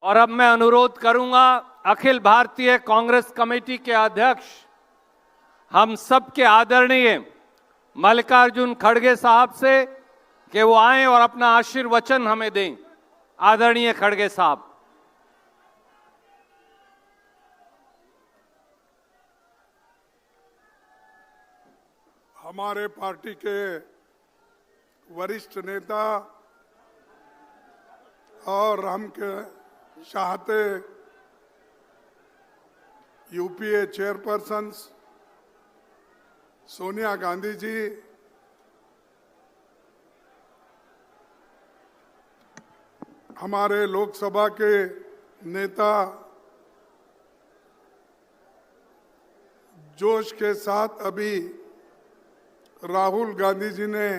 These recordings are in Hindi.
और अब मैं अनुरोध करूंगा अखिल भारतीय कांग्रेस कमेटी के अध्यक्ष हम सबके आदरणीय मल्लिकार्जुन खड़गे साहब से कि वो आएं और अपना आशीर्वचन हमें दें। आदरणीय खड़गे साहब। हमारे पार्टी के वरिष्ठ नेता और हम के चाहते यूपीए चेयरपर्सन सोनिया गांधी जी, हमारे लोकसभा के नेता जोश के साथ अभी राहुल गांधी जी ने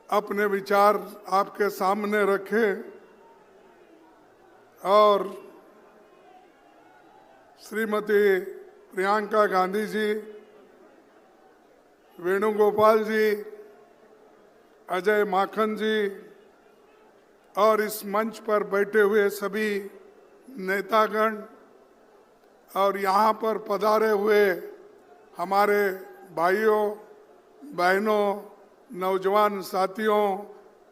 अपने विचार आपके सामने रखे और श्रीमती प्रियंका गांधी जी, वेणुगोपाल जी, अजय माखन जी और इस मंच पर बैठे हुए सभी नेतागण और यहाँ पर पधारे हुए हमारे भाइयों बहनों, नौजवान साथियों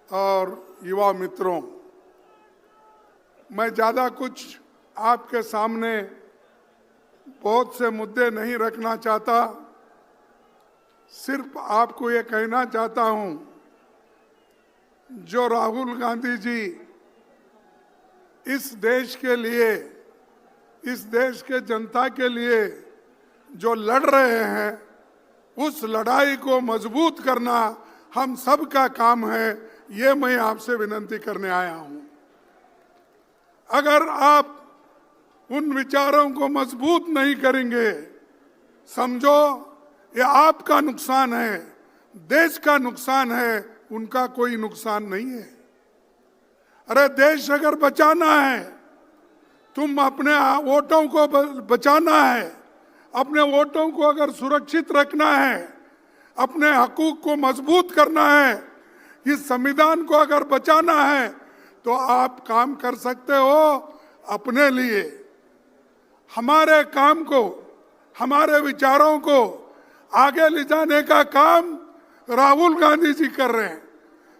और युवा मित्रों, मैं ज़्यादा कुछ आपके सामने बहुत से मुद्दे नहीं रखना चाहता। सिर्फ आपको ये कहना चाहता हूँ, जो राहुल गांधी जी इस देश के लिए, इस देश के जनता के लिए जो लड़ रहे हैं, उस लड़ाई को मजबूत करना हम सब का काम है। ये मैं आपसे विनती करने आया हूं। अगर आप उन विचारों को मजबूत नहीं करेंगे, समझो ये आपका नुकसान है, देश का नुकसान है, उनका कोई नुकसान नहीं है। अरे देश अगर बचाना है, तुम अपने वोटों को बचाना है, अपने वोटों को अगर सुरक्षित रखना है, अपने हकूक को मजबूत करना है, इस संविधान को अगर बचाना है, तो आप काम कर सकते हो अपने लिए। हमारे काम को, हमारे विचारों को आगे ले जाने का काम राहुल गांधी जी कर रहे हैं,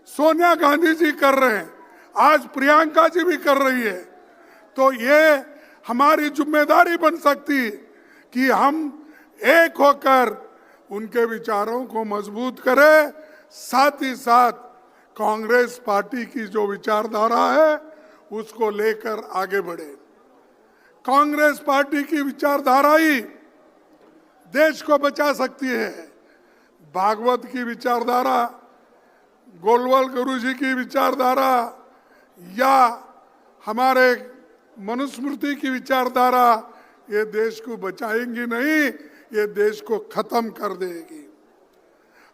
सोनिया गांधी जी कर रहे हैं, आज प्रियंका जी भी कर रही है। तो ये हमारी जिम्मेदारी बन सकती कि हम एक होकर उनके विचारों को मजबूत करें, साथ ही साथ कांग्रेस पार्टी की जो विचारधारा है उसको लेकर आगे बढ़े। कांग्रेस पार्टी की विचारधारा ही देश को बचा सकती है। भागवत की विचारधारा, गोलवाल गुरुजी की विचारधारा या हमारे मनुस्मृति की विचारधारा ये देश को बचाएंगी नहीं, ये देश को खत्म कर देगी।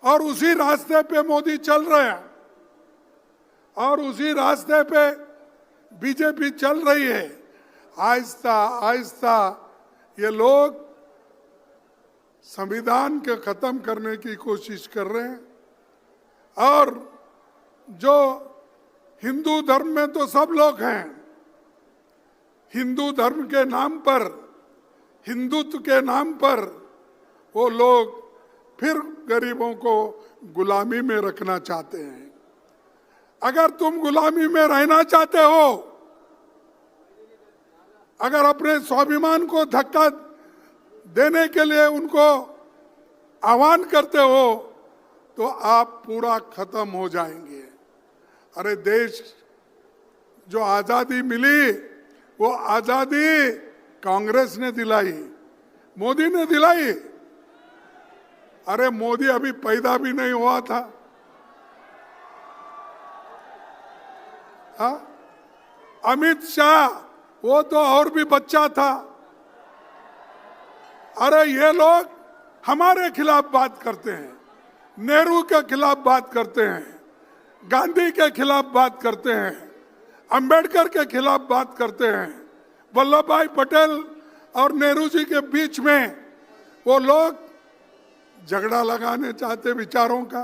और उसी रास्ते पे मोदी चल रहे हैं और उसी रास्ते पे बीजेपी चल रही है। आहिस्ता आहिस्ता ये लोग संविधान के खत्म करने की कोशिश कर रहे हैं। और जो हिंदू धर्म में तो सब लोग हैं, हिंदू धर्म के नाम पर, हिंदुत्व के नाम पर वो लोग फिर गरीबों को गुलामी में रखना चाहते हैं। अगर तुम गुलामी में रहना चाहते हो, अगर अपने स्वाभिमान को धक्का देने के लिए उनको आह्वान करते हो, तो आप पूरा खत्म हो जाएंगे। अरे देश जो आजादी मिली, वो आजादी कांग्रेस ने दिलाई, मोदी ने दिलाई। अरे मोदी अभी पैदा भी नहीं हुआ था। हाँ, अमित शाह वो तो और भी बच्चा था। अरे ये लोग हमारे खिलाफ बात करते हैं, नेहरू के खिलाफ बात करते हैं, गांधी के खिलाफ बात करते हैं, अंबेडकर के खिलाफ बात करते हैं। वल्लभ भाई पटेल और नेहरू जी के बीच में वो लोग झगड़ा लगाने चाहते विचारों का,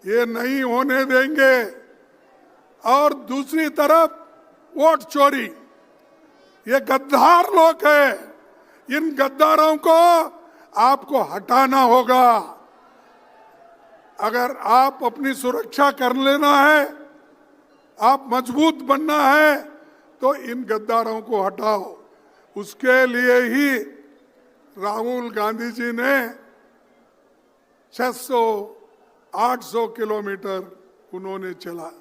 ये नहीं होने देंगे। और दूसरी तरफ वोट चोरी, ये गद्दार लोग हैं। इन गद्दारों को आपको हटाना होगा। अगर आप अपनी सुरक्षा कर लेना है, आप मजबूत बनना है, तो इन गद्दारों को हटाओ। उसके लिए ही राहुल गांधी जी ने 600-800 किलोमीटर उन्होंने चला।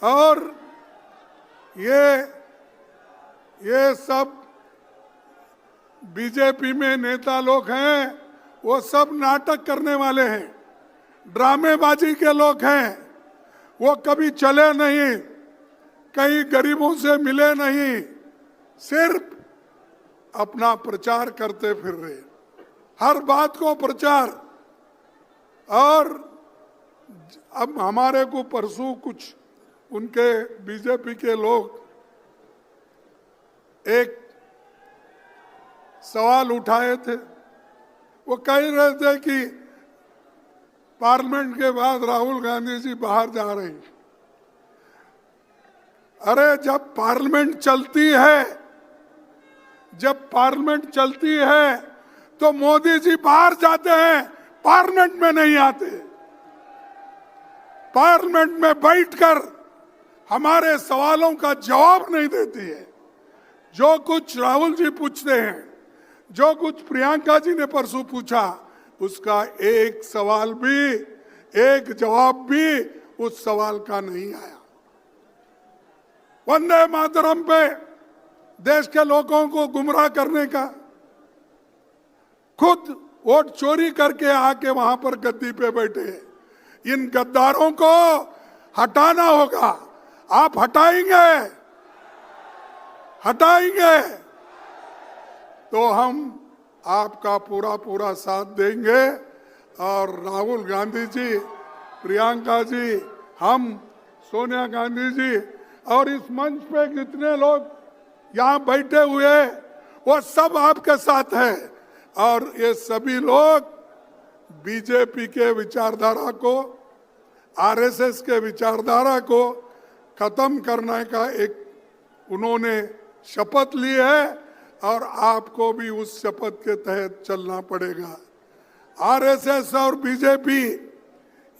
और ये सब बीजेपी में नेता लोग हैं, वो सब नाटक करने वाले हैं, ड्रामेबाजी के लोग हैं। वो कभी चले नहीं, कहीं गरीबों से मिले नहीं, सिर्फ अपना प्रचार करते फिर रहे, हर बात को प्रचार। और अब हमारे को परसों कुछ उनके बीजेपी के लोग एक सवाल उठाए थे। वो कह रहे थे कि पार्लियामेंट के बाद राहुल गांधी जी बाहर जा रहे हैं। अरे जब पार्लियामेंट चलती है तो मोदी जी बाहर जाते हैं, पार्लियामेंट में नहीं आते। पार्लियामेंट में बैठकर हमारे सवालों का जवाब नहीं देती है। जो कुछ राहुल जी पूछते हैं, जो कुछ प्रियंका जी ने परसों पूछा, उसका एक सवाल भी, एक जवाब भी उस सवाल का नहीं आया। वंदे मातरम पे देश के लोगों को गुमराह करने का, खुद वोट चोरी करके आके वहां पर गद्दी पे बैठे हैं। इन गद्दारों को हटाना होगा। आप हटाएंगे तो हम आपका पूरा साथ देंगे। और राहुल गांधी जी, प्रियंका जी, हम सोनिया गांधी जी और इस मंच पे जितने लोग यहाँ बैठे हुए, वो सब आपके साथ हैं। और ये सभी लोग बीजेपी के विचारधारा को, आरएसएस के विचारधारा को खत्म करने का एक उन्होंने शपथ ली है, और आपको भी उस शपथ के तहत चलना पड़ेगा। आरएसएस और बीजेपी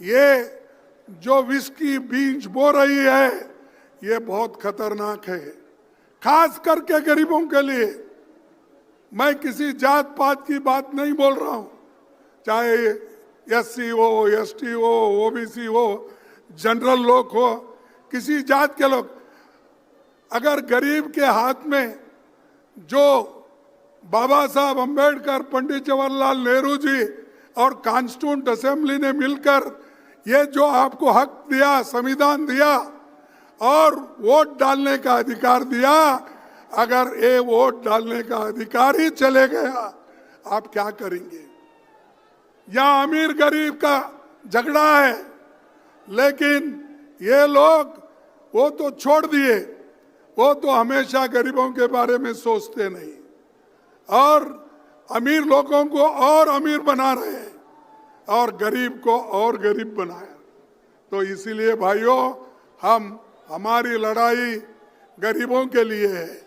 ये जो विष की बीज बो रही है, ये बहुत खतरनाक है, खास करके गरीबों के लिए। मैं किसी जात पात की बात नहीं बोल रहा हूं, चाहे एससी हो, एसटी हो, ओबीसी हो, जनरल लोग हो, किसी जात के लोग। अगर गरीब के हाथ में जो बाबा साहब अंबेडकर, पंडित जवाहरलाल नेहरू जी और कॉन्स्टिट्यूंट असेंबली ने मिलकर ये जो आपको हक दिया, संविधान दिया और वोट डालने का अधिकार दिया, अगर ये वोट डालने का अधिकार ही चले गया, आप क्या करेंगे? यहाँ अमीर गरीब का झगड़ा है, लेकिन ये लोग वो तो छोड़ दिए, वो तो हमेशा गरीबों के बारे में सोचते नहीं, और अमीर लोगों को और अमीर बना रहे हैं और गरीब को और गरीब बनाया। तो इसीलिए भाइयों, हमारी लड़ाई गरीबों के लिए है,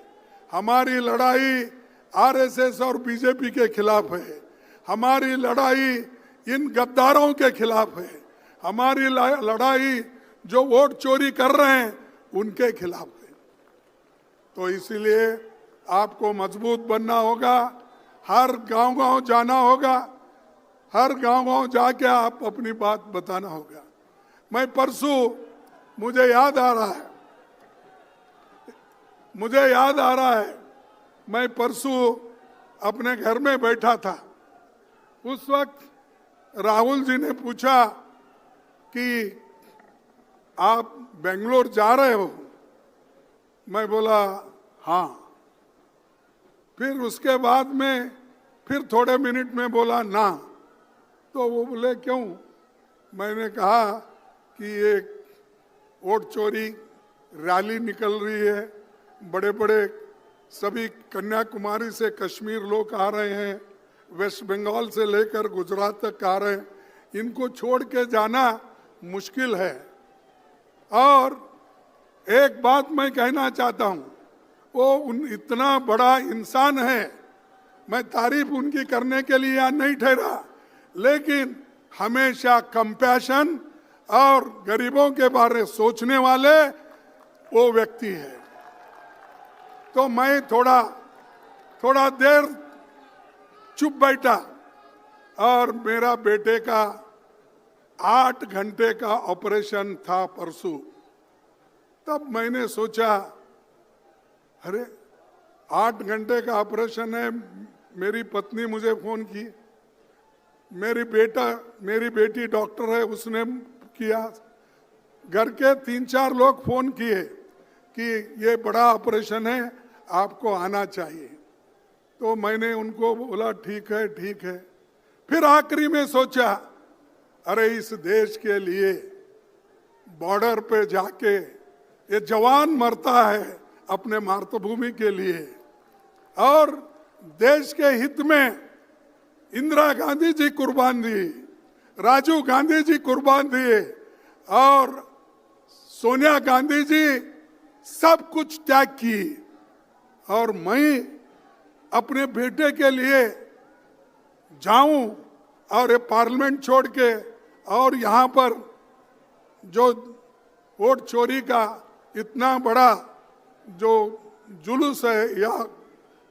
हमारी लड़ाई आरएसएस और बीजेपी के खिलाफ है, हमारी लड़ाई इन गद्दारों के खिलाफ है, हमारी लड़ाई जो वोट चोरी कर रहे हैं उनके खिलाफ है। तो इसीलिए आपको मजबूत बनना होगा, हर गांव-गांव जाना होगा, हर गांव-गांव जाके आप अपनी बात बताना होगा। मैं परसों, मुझे याद आ रहा है, मैं परसों अपने घर में बैठा था। उस वक्त राहुल जी ने पूछा कि आप बेंगलोर जा रहे हो? मैं बोला हाँ। फिर उसके बाद में फिर थोड़े मिनट में बोला ना। तो वो बोले क्यों? मैंने कहा कि एक वोट चोरी रैली निकल रही है, बड़े बड़े सभी कन्याकुमारी से कश्मीर लोग आ रहे हैं, वेस्ट बंगाल से लेकर गुजरात तक आ रहे हैं, इनको छोड़ के जाना मुश्किल है। और एक बात मैं कहना चाहता हूं, इतना बड़ा इंसान है, मैं तारीफ उनकी करने के लिए यहाँ नहीं ठहरा, लेकिन हमेशा कंपैशन और गरीबों के बारे सोचने वाले वो व्यक्ति है। तो मैं थोड़ा देर चुप बैठा और मेरा बेटे का 8 घंटे का ऑपरेशन था परसों। तब मैंने सोचा, अरे 8 घंटे का ऑपरेशन है। मेरी पत्नी मुझे फोन की, मेरी बेटी डॉक्टर है, उसने किया, घर के 3-4 लोग फोन किए कि ये बड़ा ऑपरेशन है, आपको आना चाहिए। तो मैंने उनको बोला ठीक है। फिर आखिरी में सोचा, अरे इस देश के लिए बॉर्डर पे जाके ये जवान मरता है अपने मातृभूमि के लिए, और देश के हित में इंदिरा गांधी जी कुर्बान दी, राजीव गांधी जी कुर्बान दिए, और सोनिया गांधी जी सब कुछ त्याग की, और मैं अपने बेटे के लिए जाऊं और ये पार्लियामेंट छोड़ के और यहाँ पर जो वोट चोरी का इतना बड़ा जो जुलूस है या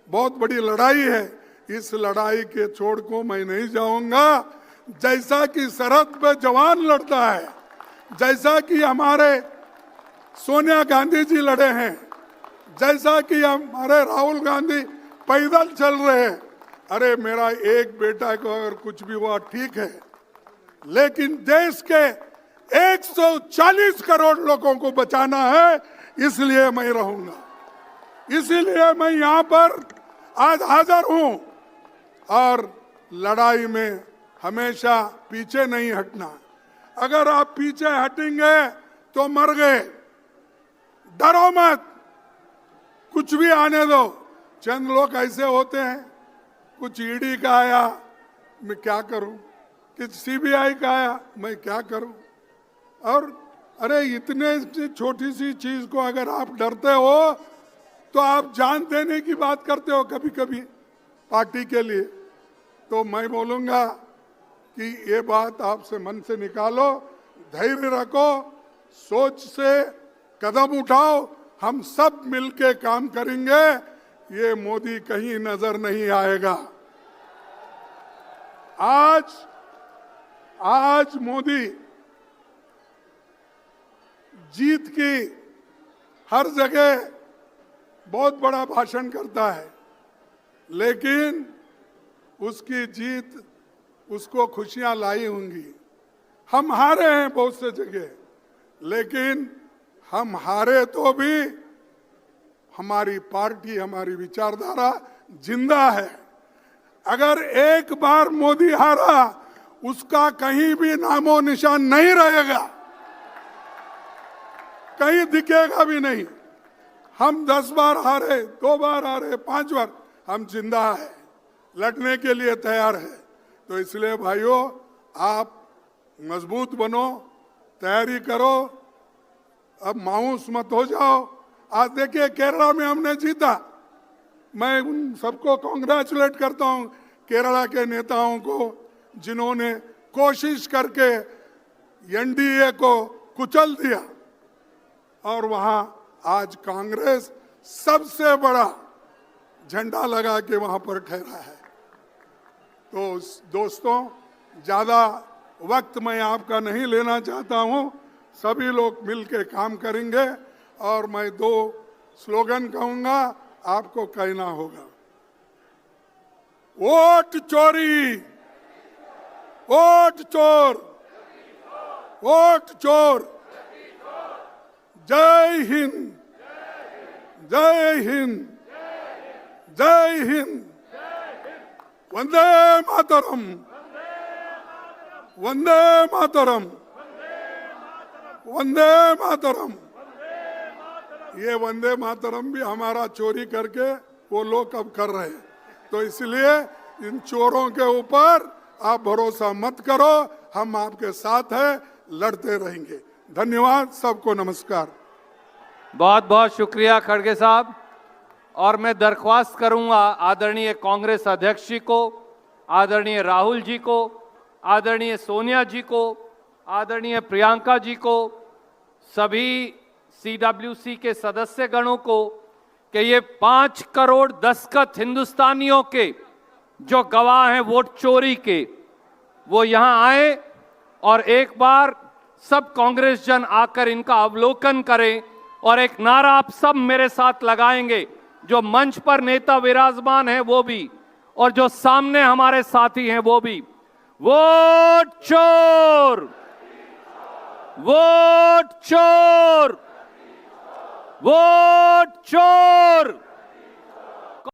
बहुत बड़ी लड़ाई है, इस लड़ाई के छोड़ को मैं नहीं जाऊंगा। जैसा कि सरहद पे जवान लड़ता है, जैसा कि हमारे सोनिया गांधी जी लड़े हैं, जैसा कि हमारे राहुल गांधी पैदल चल रहे हैं, अरे मेरा एक बेटा को अगर कुछ भी हुआ ठीक है, लेकिन देश के 140 करोड़ लोगों को बचाना है, इसलिए मैं रहूंगा। इसीलिए मैं यहाँ पर आज हाजिर हूं, और लड़ाई में हमेशा पीछे नहीं हटना। अगर आप पीछे हटेंगे तो मर गए। डरो मत, कुछ भी आने दो। चंद लोग ऐसे होते हैं, कुछ ईडी का आया मैं क्या करूं, कुछ सीबीआई का आया मैं क्या करूं। और अरे इतने छोटी सी चीज को अगर आप डरते हो तो आप जान देने की बात करते हो कभी कभी पार्टी के लिए। तो मैं बोलूंगा कि ये बात आपसे मन से निकालो, धैर्य रखो, सोच से कदम उठाओ, हम सब मिलके काम करेंगे, ये मोदी कहीं नजर नहीं आएगा। आज मोदी जीत की हर जगह बहुत बड़ा भाषण करता है, लेकिन उसकी जीत उसको खुशियां लाई होंगी। हम हारे हैं बहुत से जगह, लेकिन हम हारे तो भी हमारी पार्टी, हमारी विचारधारा जिंदा है। अगर एक बार मोदी हारा, उसका कहीं भी नामो निशान नहीं रहेगा, कहीं दिखेगा भी नहीं। हम 10 बार हारे, 2 बार हारे, 5 बार, हम जिंदा है, लड़ने के लिए तैयार है। तो इसलिए भाइयों, आप मजबूत बनो, तैयारी करो, अब मायूस मत हो जाओ। आज देखिए केरला में हमने जीता, मैं उन सबको कांग्रेचुलेट करता हूं, केरला के नेताओं को, जिन्होंने कोशिश करके एनडीए को कुचल दिया, और वहां आज कांग्रेस सबसे बड़ा झंडा लगा के वहां पर ठहरा है। तो दोस्तों, ज्यादा वक्त मैं आपका नहीं लेना चाहता हूं, सभी लोग मिलकर काम करेंगे, और मैं 2 स्लोगन कहूंगा, आपको कहना होगा। वोट चोरी, वोट चोर, वोट चोर। जय हिंद, जय हिंद, जय हिंद। वंदे मातरम, वंदे मातरम, वंदे मातरम। ये वंदे मातरम भी हमारा चोरी करके वो लोग अब कर रहे हैं। तो इसलिए इन चोरों के ऊपर आप भरोसा मत करो, हम आपके साथ हैं, लड़ते रहेंगे। धन्यवाद, सबको नमस्कार। बहुत बहुत शुक्रिया खड़गे साहब। और मैं दरख्वास्त करूंगा आदरणीय कांग्रेस अध्यक्ष जी को, आदरणीय राहुल जी को, आदरणीय सोनिया जी को, आदरणीय प्रियंका जी को, सभी सीडब्ल्यूसी के सदस्य गणों को कि ये 5 करोड़ दस्तखत हिंदुस्तानियों के जो गवाह हैं वोट चोरी के, वो यहां आए और एक बार सब कांग्रेस जन आकर इनका अवलोकन करें और एक नारा आप सब मेरे साथ लगाएंगे, जो मंच पर नेता विराजमान हैं वो भी और जो सामने हमारे साथी हैं वो भी। वोट चोर, वोट चोर, वोट चोर।